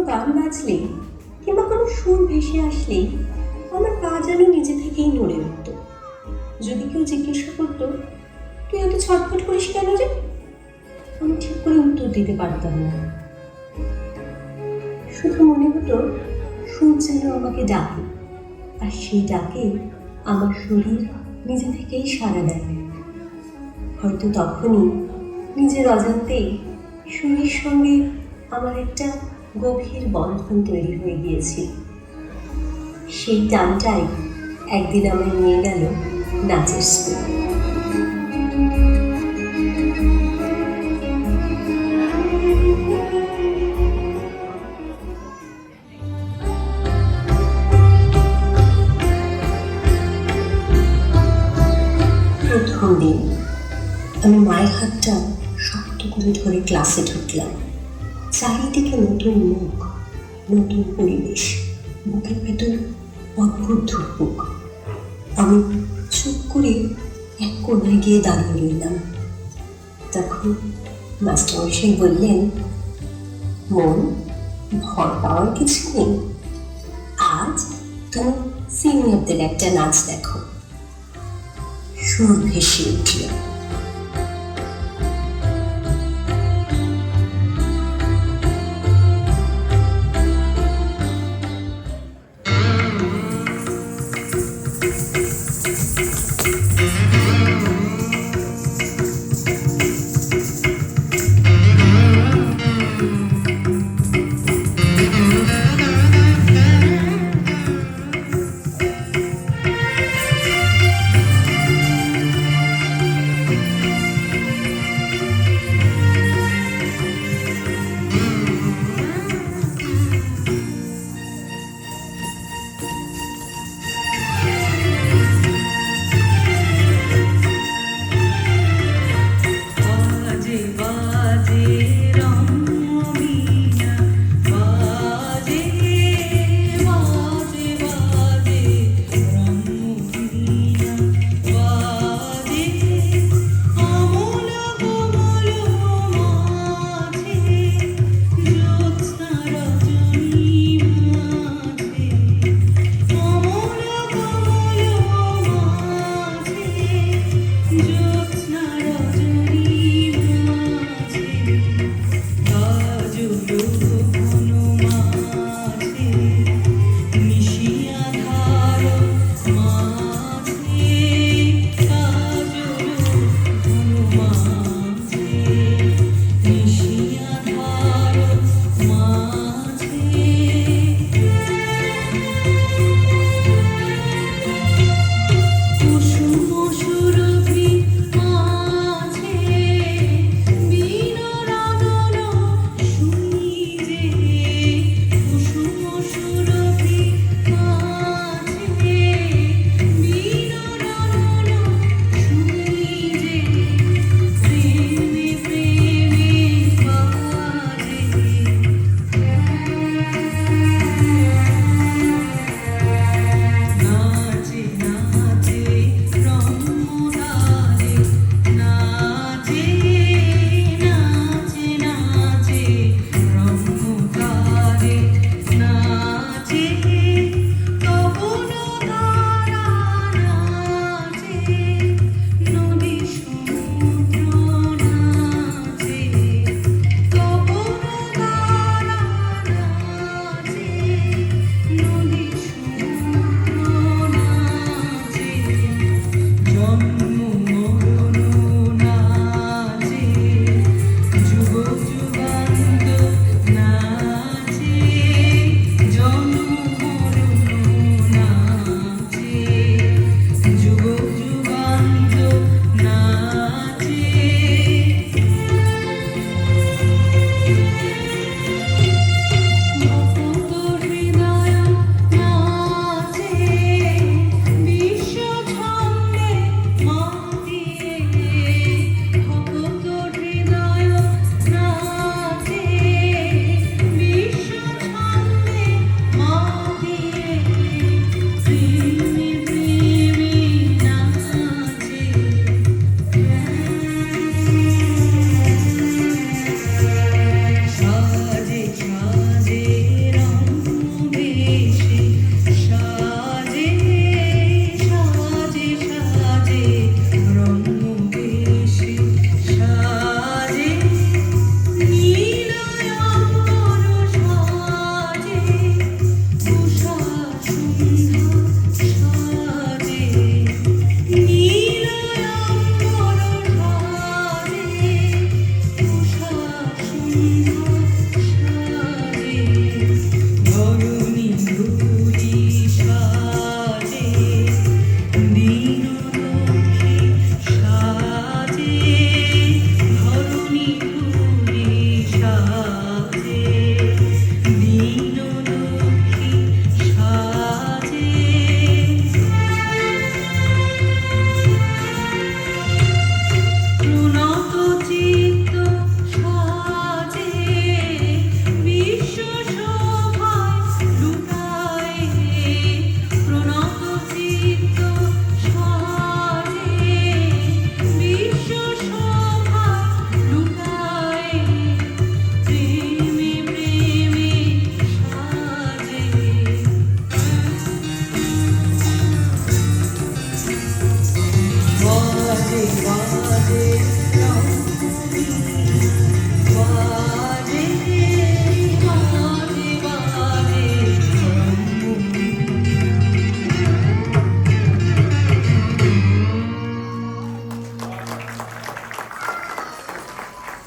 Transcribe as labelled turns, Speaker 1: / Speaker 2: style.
Speaker 1: গান বাজলেই কিংবা কোনো সুর ভেসে আসলেই আমার পা যেন নিজে থেকেই নড়ে উঠত। যদি কেউ জিজ্ঞাসা করতো, তুই এত ছটফট করিস কেন রে, আমি ঠিক করে উত্তর দিতে পারতাম না। শুধু মনে হতো সুর যেন আমাকে ডাকে, আর সেই ডাকে আমার শরীর নিজে থেকেই সাড়া দেয়। হয়তো তখনই নিজের অজান্তেই সুরের সঙ্গে আমার একটা গভীর বন্ধন তৈরি হয়ে গিয়েছিল। সেই টানটাই একদিন আমায় নিয়ে গেল নাচের স্কুলে। প্রথম দিন আমি মায়ের হাতটা শক্ত করে ধরে ক্লাসে ঢুকলাম। চারিদিকে নতুন মুখ, নতুন পরিবেশ, বুকের ভেতর অদ্ভুত ধুকপুক। আমি চুপ করে এক কোণায় গিয়ে দাঁড়িয়ে রইলাম। তখন মাস্টারমশাই বললেন, মন, ভয় পাওয়ার কিছু নেই, আজ তুমি সিনিয়রদের একটা নাচ দেখো। সুর ভেসে উঠল।